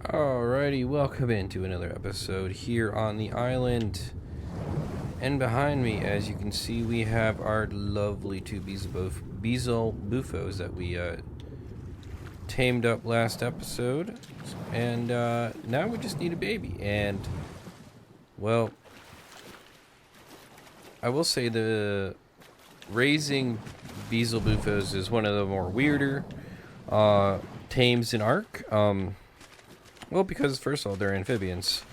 Alrighty, welcome into another episode here on the island. And behind me, as you can see, we have our lovely two Beezle Bufos that we tamed up last episode. And now we just need a baby. And, well, I will say the raising Beezle Bufos is one of the more weirder tames in Ark. Well, because first of all, they're amphibians.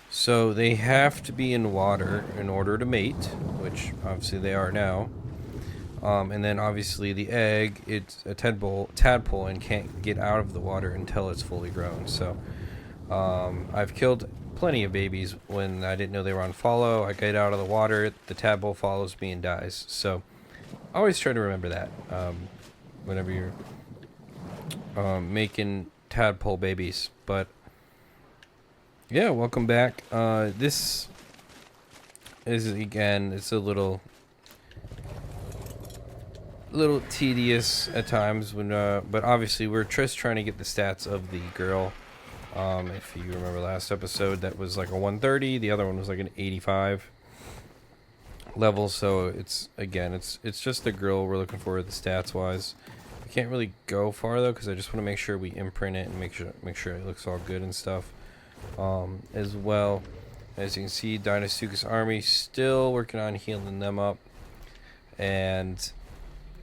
So they have to be in water in order to mate, which obviously they are now. And then obviously the egg, it's a tadpole and can't get out of the water until it's fully grown. So I've killed plenty of babies when I didn't know they were on follow. I get out of the water, the tadpole follows me and dies. So always try to remember that whenever you're making tadpole babies. But yeah, welcome back. This is, again, it's a little tedious at times when but obviously we're just trying to get the stats of the girl. If you remember last episode, that was like a 130, the other one was like an 85 level. So it's just the girl we're looking for the stats wise. We can't really go far though because I just want to make sure we imprint it and make sure it looks all good and stuff. As well, as you can see, Dinosuchus army still working on healing them up, and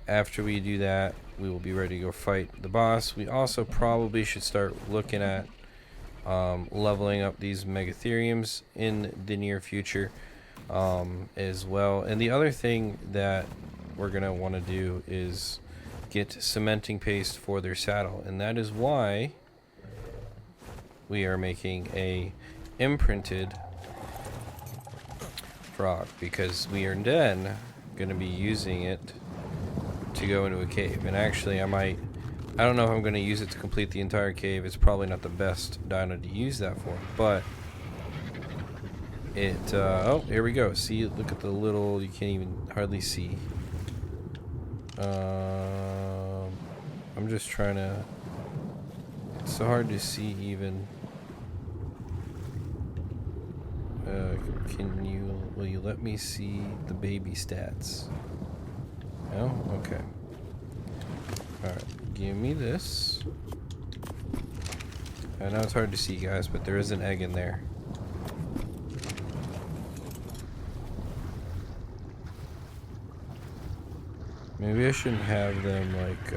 after we do that, we will be ready to go fight the boss. We also probably should start looking at leveling up these megatheriums in the near future as well. And the other thing that we're gonna want to do is get cementing paste for their saddle, and that is why we are making a imprinted frog, because we are then going to be using it to go into a cave. And actually I don't know if I'm going to use it to complete the entire cave. It's probably not the best dino to use that for, but it oh, here we go. See, look at the little, you can't even hardly see. I'm just trying to, it's so hard to see even. Will you let me see the baby stats? No? Okay. Alright, give me this. I know it's hard to see, guys, but there is an egg in there. Maybe I shouldn't have them, like,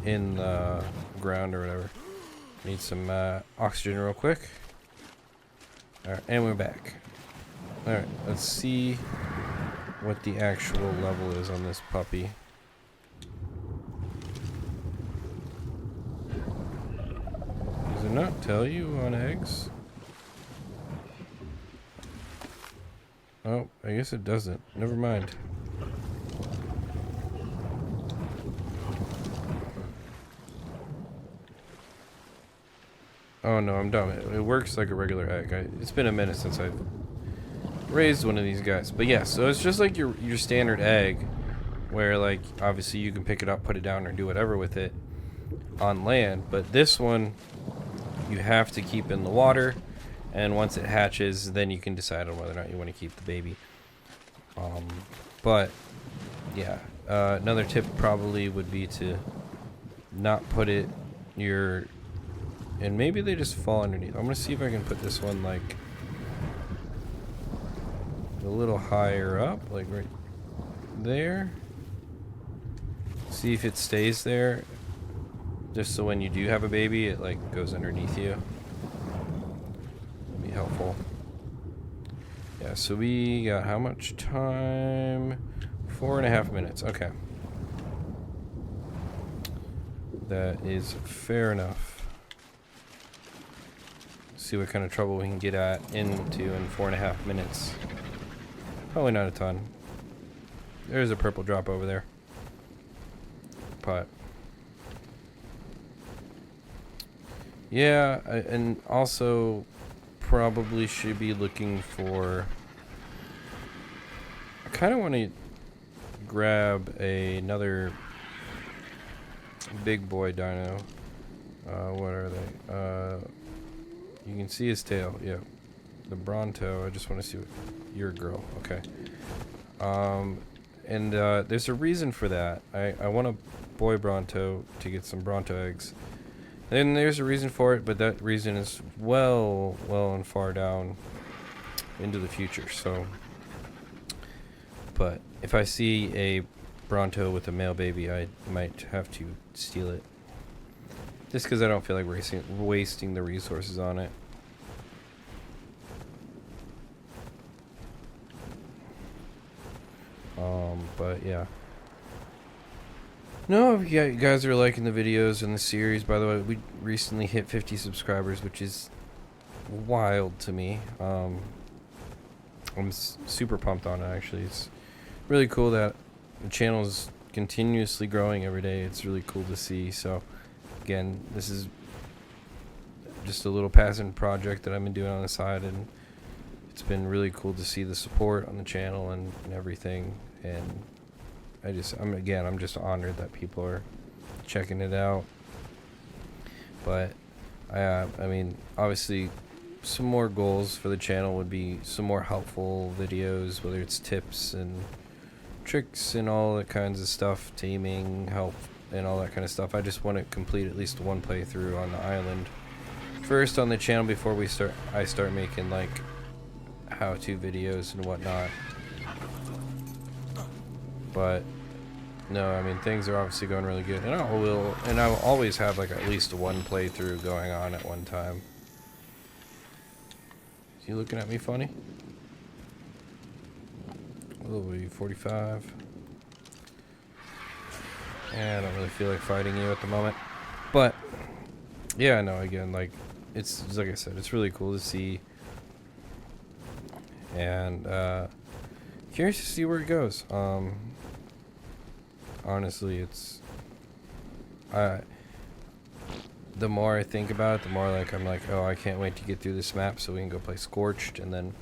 in the ground or whatever. Need some oxygen real quick. Alright, and we're back. Alright, let's see what the actual level is on this puppy. Does it not tell you on eggs? Oh, I guess it doesn't. Never mind. Oh no, I'm dumb. It works like a regular egg. It's been a minute since I've raised one of these guys. But yeah, so it's just like your standard egg, where like obviously you can pick it up, put it down, or do whatever with it on land. But this one, you have to keep in the water, and once it hatches, then you can decide on whether or not you want to keep the baby. But yeah, another tip probably would be to not put it near. And maybe they just fall underneath. I'm gonna see if I can put this one like a little higher up, like right there. See if it stays there, just so when you do have a baby, it like goes underneath you. That'd be helpful. Yeah, so we got how much time? 4.5 minutes. Okay. That is fair enough. See what kind of trouble we can get into in 4.5 minutes. Probably not a ton. There's a purple drop over there. But yeah, and also probably should be looking for, I kind of want to grab another big boy dino. What are they? You can see his tail. Yeah, the Bronto. I just want to see what your girl. Okay. And there's a reason for that. I want a boy Bronto to get some Bronto eggs. And there's a reason for it, but that reason is well and far down into the future. So, but if I see a Bronto with a male baby, I might have to steal it. Just because I don't feel like wasting the resources on it. But yeah. No, yeah, you guys are liking the videos and the series. By the way, we recently hit 50 subscribers, which is wild to me. I'm super pumped on it, actually. It's really cool that the channel is continuously growing every day. It's really cool to see. So, again, this is just a little passion project that I've been doing on the side, and it's been really cool to see the support on the channel and everything. And I'm just honored that people are checking it out. But I mean, obviously, some more goals for the channel would be some more helpful videos, whether it's tips and tricks and all that kinds of stuff, taming, help, and all that kind of stuff. I just want to complete at least one playthrough on the island first on the channel before I start making like how-to videos and whatnot. But no, I mean, things are obviously going really good, and I will always have like at least one playthrough going on at one time. Is he looking at me funny? Oh, 45. Yeah, I don't really feel like fighting you at the moment, but yeah, no, again, like it's like I said, it's really cool to see, and curious to see where it goes. Honestly, it's the more I think about it, the more like I'm like, oh, I can't wait to get through this map so we can go play Scorched. And then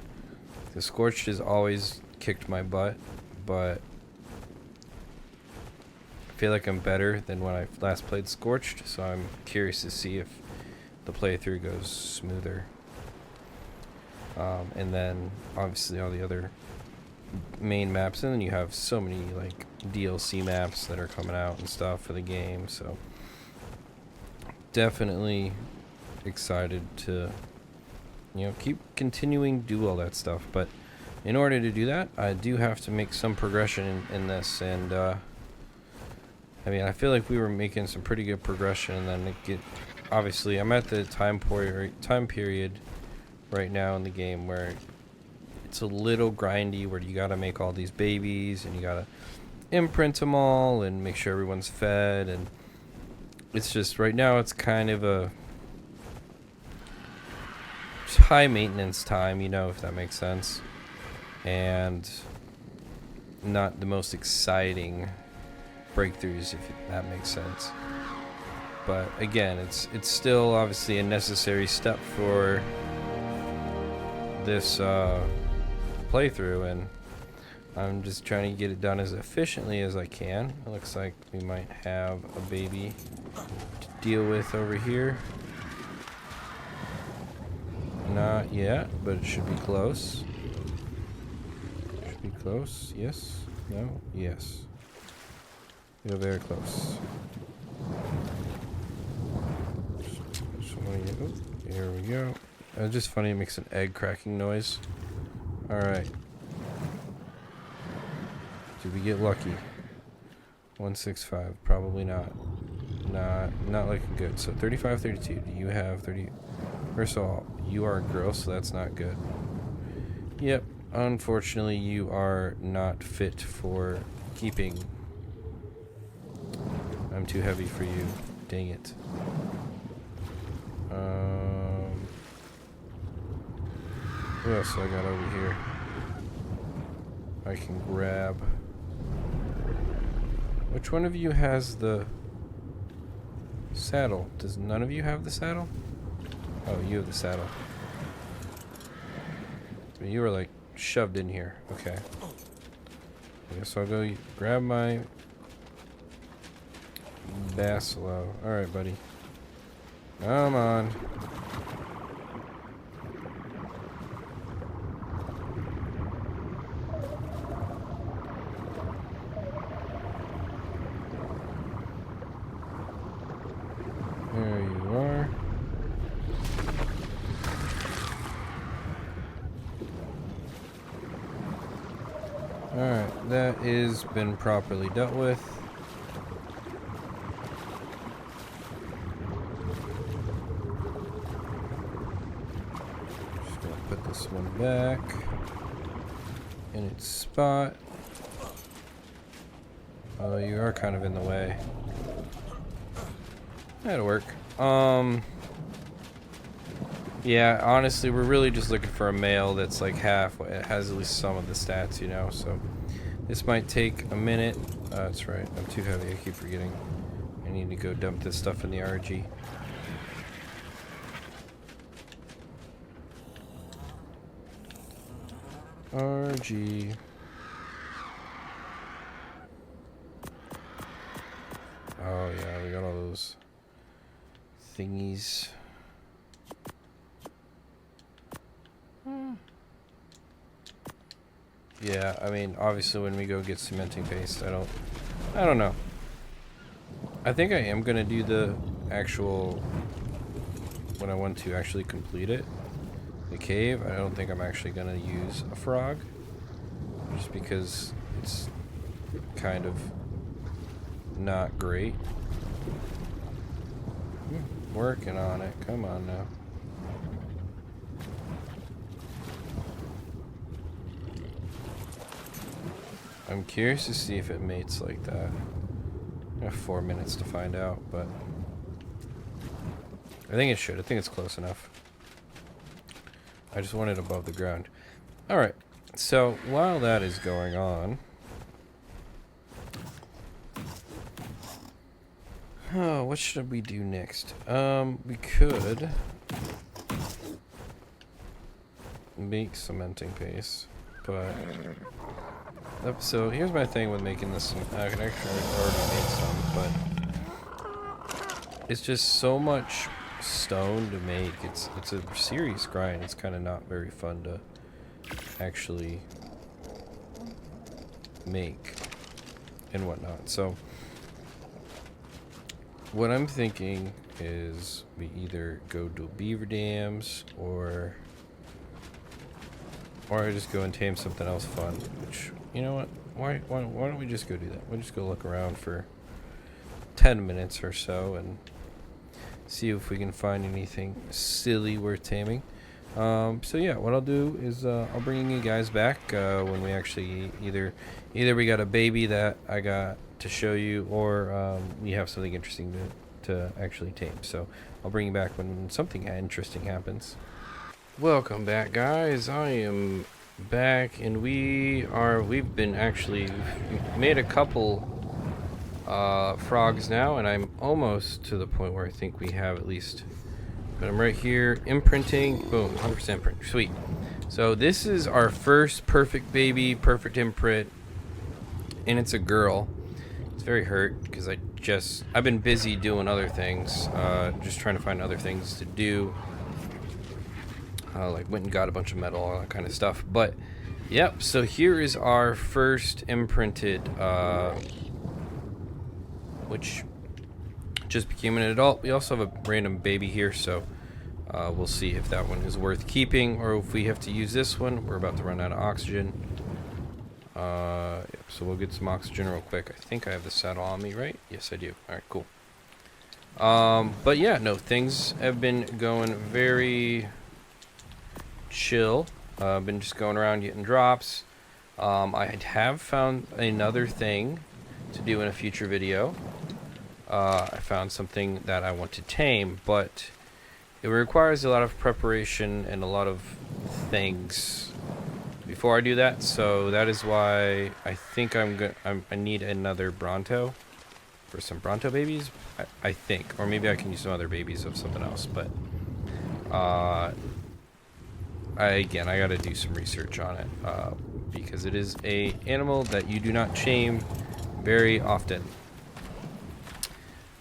the Scorched has always kicked my butt, but I feel like I'm better than when I last played Scorched, so I'm curious to see if the playthrough goes smoother. And then obviously all the other main maps, and then you have so many like DLC maps that are coming out and stuff for the game, so definitely excited to, you know, keep continuing to do all that stuff. But in order to do that, I do have to make some progression in this, and I mean, I feel like we were making some pretty good progression, and then obviously I'm at the time period right now in the game where it's a little grindy, where you gotta make all these babies and you gotta imprint them all and make sure everyone's fed, and it's just right now it's kind of a high maintenance time, you know, if that makes sense, and not the most exciting breakthroughs, if that makes sense. But again, it's still obviously a necessary step for this playthrough, and I'm just trying to get it done as efficiently as I can. It looks like we might have a baby to deal with over here. Not yet, but it should be close. Should be close. Yes. No. Yes. You're very close. Oh, here we go. It's just funny, it makes an egg cracking noise. Alright. Did we get lucky? 165. Probably not. Not looking good. So 35, 32. Do you have 30? First of all, you are a girl, so that's not good. Yep. Unfortunately, you are not fit for keeping. I'm too heavy for you. Dang it. What else I got over here? I can grab. Which one of you has the saddle? Does none of you have the saddle? Oh, you have the saddle. You were like shoved in here. Okay. I guess I'll go grab my Basilo. Alright, buddy. Come on. There you are. Alright, that is been properly dealt with. Just gonna put this one back in its spot. Oh, you are kind of in the way. That'll work. Yeah, honestly, we're really just looking for a male that's like half, it has at least some of the stats, you know, so this might take a minute. That's right, I'm too heavy, I keep forgetting. I need to go dump this stuff in the RG. RG. Oh yeah, we got all those thingies. Yeah, I mean, obviously when we go get cementing paste, I don't know. I think I am gonna do the actual, when I want to actually complete it, the cave. I don't think I'm actually gonna use a frog, just because it's kind of not great. Working on it, come on now. I'm curious to see if it mates like that. I have 4 minutes to find out, but I think it should. I think it's close enough. I just want it above the ground. Alright, so while that is going on... Oh, what should we do next? We could make cementing paste, but... So here's my thing with making this. I can actually already make some, but it's just so much stone to make. It's a serious grind. It's kind of not very fun to actually make and whatnot. So what I'm thinking is we either go to beaver dams or I just go and tame something else fun, which, you know what, why don't we just go do that? We'll just go look around for 10 minutes or so and see if we can find anything silly worth taming. So yeah, what I'll do is I'll bring you guys back when we actually either we got a baby that I got to show you, or we have something interesting to actually tame. So I'll bring you back when something interesting happens. Welcome back, guys. I am back, and we've made a couple frogs now, and I'm almost to the point where I think we have at least, but I'm right here imprinting. Boom, 100% print. Sweet. So this is our first perfect baby, perfect imprint, and it's a girl. It's very hurt because I've been busy doing other things, just trying to find other things to do. Like went and got a bunch of metal, all that kind of stuff. But yep, so here is our first imprinted, which just became an adult. We also have a random baby here, so we'll see if that one is worth keeping or if we have to use this one. We're about to run out of oxygen. Yep, so we'll get some oxygen real quick. I think I have the saddle on me, right? Yes, I do. All right, cool. But yeah, no, things have been going very chill. I've been just going around getting drops. I have found another thing to do in a future video. I found something that I want to tame, but it requires a lot of preparation and a lot of things before I do that. So that is why I think I need another Bronto for some Bronto babies. I think, or maybe I can use some other babies of something else. But I gotta do some research on it because it is an animal that you do not tame very often.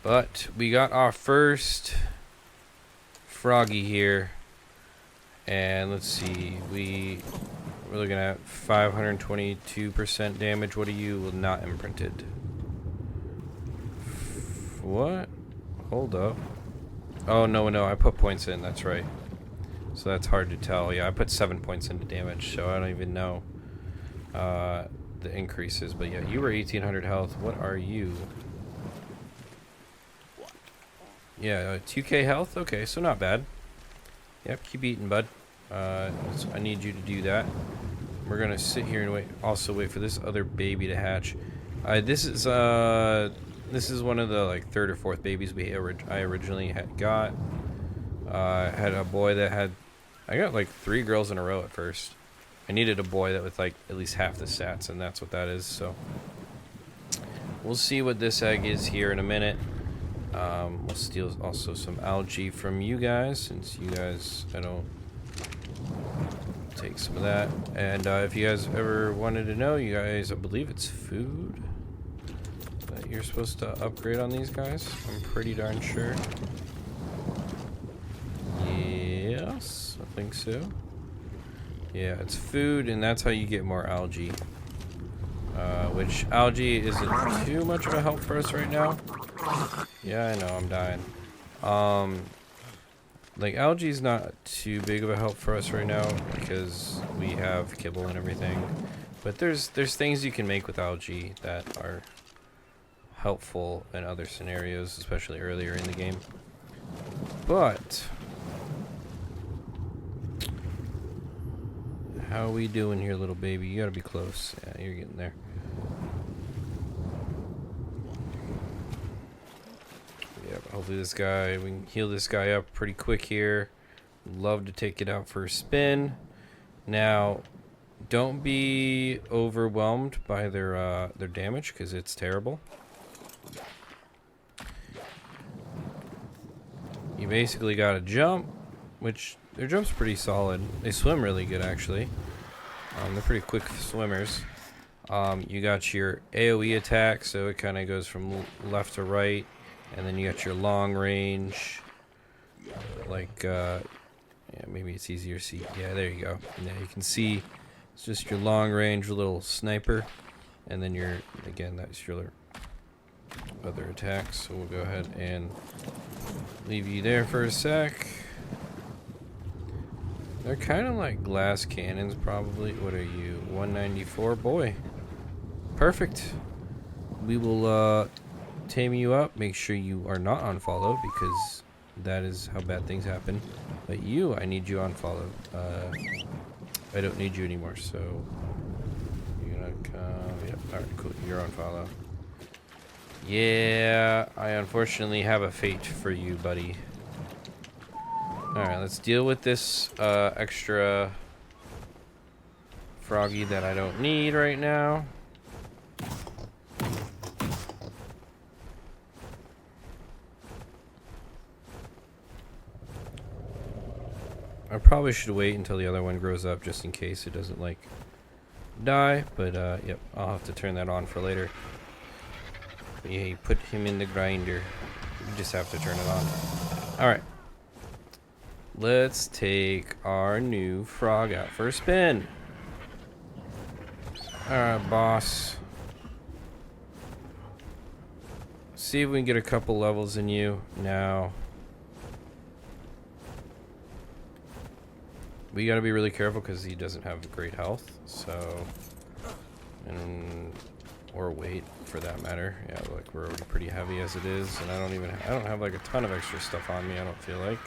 But we got our first froggy here. And let's see, we're looking at 522% damage. What are you not imprinted? What? Hold up. Oh, no, I put points in, that's right. So that's hard to tell. Yeah, I put 7 points into damage, so I don't even know the increases. But yeah, you were 1800 health. What are you? Yeah, 2k health? Okay, so not bad. Yep, keep eating, bud. I need you to do that. We're gonna sit here and wait for this other baby to hatch. This is one of the like third or fourth babies I originally got. Had a boy that I got like 3 girls in a row at first. I needed a boy that with like at least half the stats, and that's what that is. So we'll see what this egg is here in a minute. We'll steal also some algae from you guys, since you guys, I don't take some of that. And if you guys ever wanted to know, you guys, I believe it's food that you're supposed to upgrade on these guys. I'm pretty darn sure. Yes, I think so. Yeah, it's food, and that's how you get more algae. Which algae isn't too much of a help for us right now. Yeah, I know, I'm dying. Like, algae's not too big of a help for us right now because we have kibble and everything. But there's things you can make with algae that are helpful in other scenarios, especially earlier in the game. But how are we doing here, little baby? You gotta be close. Yeah, you're getting there. Hopefully this guy, we can heal this guy up pretty quick here. Love to take it out for a spin. Now, don't be overwhelmed by their damage, because it's terrible. You basically gotta jump, which their jump's pretty solid. They swim really good, actually. They're pretty quick swimmers. You got your AoE attack, so it kind of goes from left to right. And then you got your long range, like, yeah, maybe it's easier to see. Yeah, there you go. Yeah, you can see it's just your long range little sniper. And then again, that's your other attacks. So we'll go ahead and leave you there for a sec. They're kind of like glass cannons, probably. What are you? 194? Boy. Perfect. We will, tame you up. Make sure you are not unfollowed, because that is how bad things happen. But you, I need you unfollowed. I don't need you anymore, so you're gonna come. Yep. Alright, cool. You're unfollowed. Yeah, I unfortunately have a fate for you, buddy. Alright, let's deal with this extra froggy that I don't need right now. I probably should wait until the other one grows up, just in case it doesn't, like, die. But, yep, I'll have to turn that on for later. But yeah, you put him in the grinder. You just have to turn it on. Alright. Let's take our new frog out for a spin. Alright, boss. See if we can get a couple levels in you now. We gotta be really careful because he doesn't have great health, so, or weight for that matter. Yeah, like we're already pretty heavy as it is, and I don't have like a ton of extra stuff on me. I don't feel like.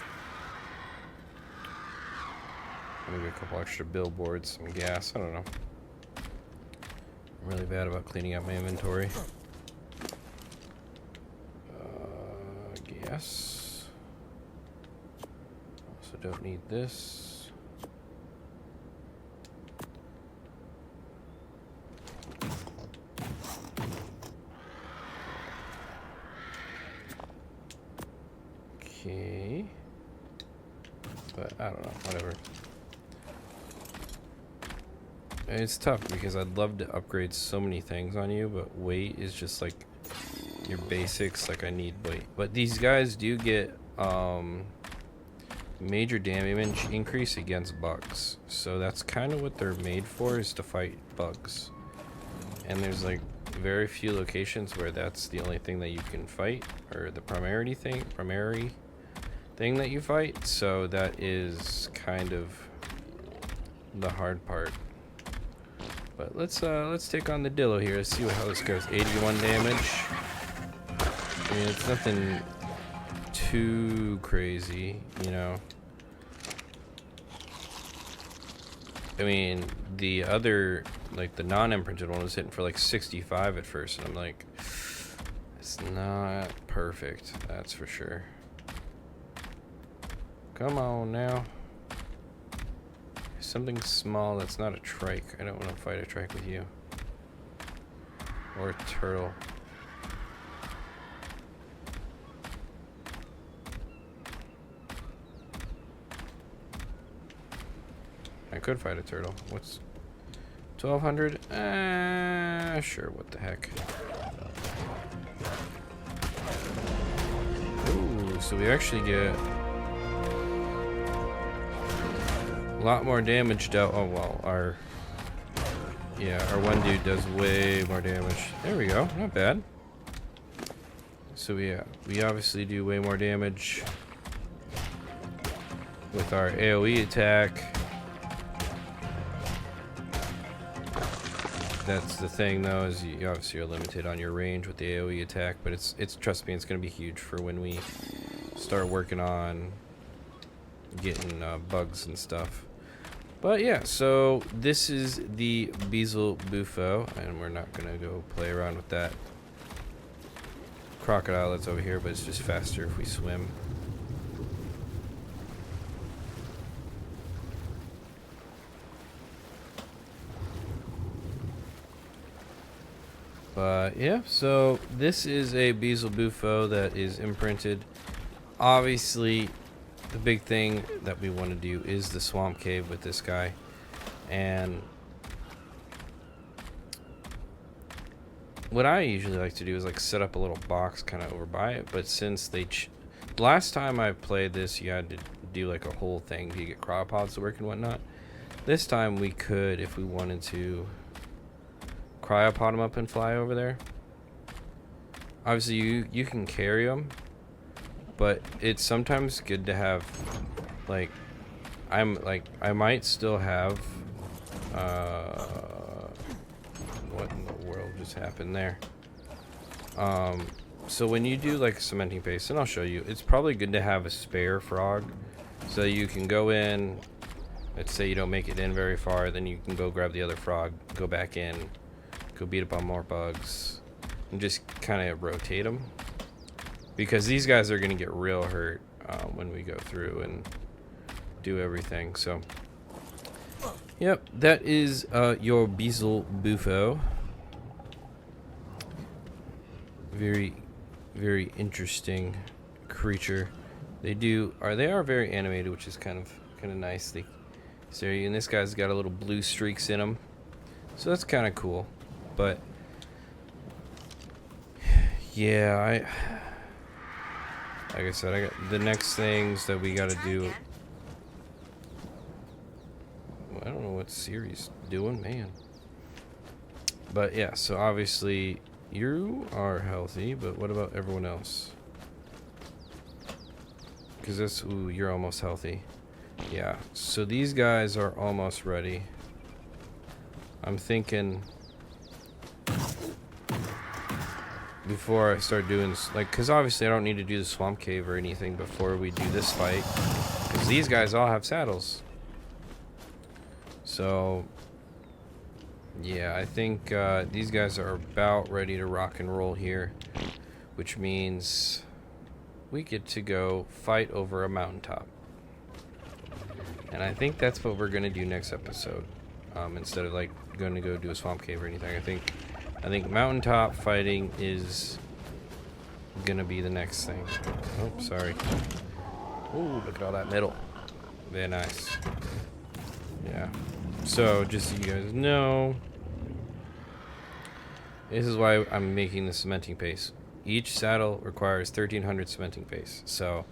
Maybe a couple extra billboards, some gas. I don't know. I'm really bad about cleaning out my inventory. Gas. Also don't need this. Okay, but I don't know, whatever. It's tough because I'd love to upgrade so many things on you, but weight is just like your basics. Like I need weight, but these guys do get major damage increase against bugs. So that's kind of what they're made for, is to fight bugs. And there's like very few locations where that's the only thing that you can fight, or the primary thing that you fight. So that is kind of the hard part. But let's take on the Dillo here. Let's see how this goes. 81 damage. I mean, it's nothing too crazy, you know. I mean, the other, like the non-imprinted one, was hitting for like 65 at first, and I'm like, it's not perfect, that's for sure. Come on now. Something small that's not a trike. I don't want to fight a trike with you. Or a turtle. I could fight a turtle. What's 1200? Sure, what the heck. Ooh, so we actually get a lot more damage dealt. Oh, well, our one dude does way more damage. There we go, not bad. So yeah, we obviously do way more damage with our AoE attack. That's the thing, though, is you obviously are limited on your range with the AoE attack, but it's trust me, it's going to be huge for when we start working on getting bugs and stuff. But yeah, so this is the Beezle Bufo, and we're not going to go play around with that crocodile that's over here, but it's just faster if we swim. But yeah, so this is a Beezle Bufo that is imprinted. Obviously, the big thing that we want to do is the swamp cave with this guy. And what I usually like to do is like set up a little box kind of over by it. But since last time I played this, you had to do like a whole thing to get cryopods to work and whatnot. This time we could, if we wanted to, cryopod them up and fly over there. Obviously you can carry them, but it's sometimes good to have, like, I might still have what in the world just happened there? So when you do like cementing paste, and I'll show you, it's probably good to have a spare frog, so you can go in, let's say you don't make it in very far, then you can go grab the other frog, go back in, go beat up on more bugs, and just kind of rotate them, because these guys are going to get real hurt when we go through and do everything. So yep, that is your Beezle Bufo. Very, very interesting creature. They are very animated, which is kind of nice. And this guy's got a little blue streaks in him, so that's kind of cool. But yeah, like I said, I got the next things that we got to do. I don't know what Siri's doing, man. But yeah, so obviously you are healthy, but what about everyone else? Because you're almost healthy. Yeah, so these guys are almost ready. I'm thinking before I start doing this, like, because obviously I don't need to do the swamp cave or anything before we do this fight, because these guys all have saddles. So yeah, I think these guys are about ready to rock and roll here, which means we get to go fight over a mountaintop. And I think that's what we're gonna do next episode, instead of like going to go do a swamp cave or anything. I think mountaintop fighting is gonna be the next thing. Oh, sorry. Ooh, look at all that metal. Very nice. Yeah. So, just so you guys know, this is why I'm making the cementing paste. Each saddle requires 1,300 cementing paste, so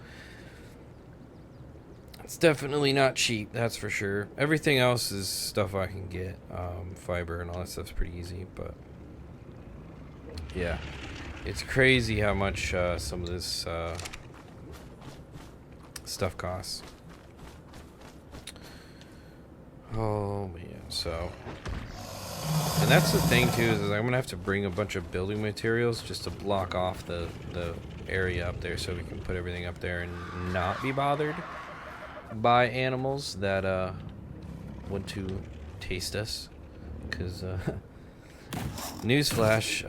it's definitely not cheap, that's for sure. Everything else is stuff I can get. Fiber and all that stuff's pretty easy, but yeah, it's crazy how much some of this stuff costs. Oh man, so, and that's the thing too, is I'm gonna have to bring a bunch of building materials just to block off the area up there, so we can put everything up there and not be bothered by animals that want to taste us. Because newsflash,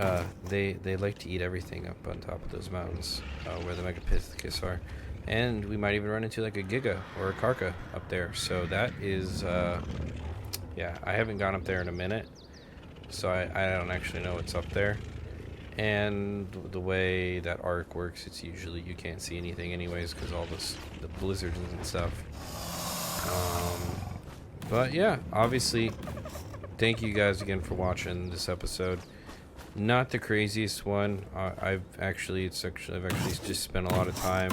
they like to eat everything up on top of those mountains where the Megapithecus are. And we might even run into like a Giga or a Karka up there. So that is, yeah, I haven't gone up there in a minute. So I don't actually know what's up there. And the way that Ark works, it's usually you can't see anything anyways because all the blizzards and stuff. But yeah, obviously, thank you guys again for watching this episode. Not the craziest one. I've actually just spent a lot of time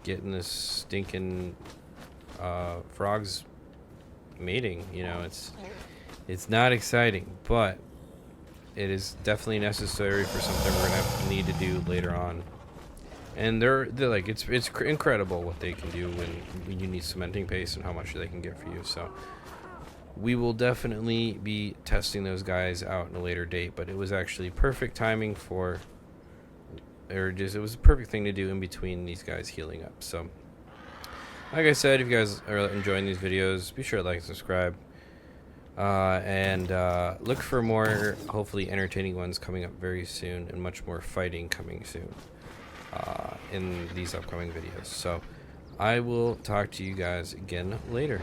getting this stinking frogs mating. You know, it's not exciting, but it is definitely necessary for something we're gonna need to do later on. And they're like, it's incredible what they can do when you need cementing paste and how much they can get for you. So we will definitely be testing those guys out in a later date, but it was actually perfect timing for, it was a perfect thing to do in between these guys healing up. So like I said, if you guys are enjoying these videos, be sure to like and subscribe. And look for more, hopefully entertaining ones coming up very soon, and much more fighting coming soon in these upcoming videos. So I will talk to you guys again later.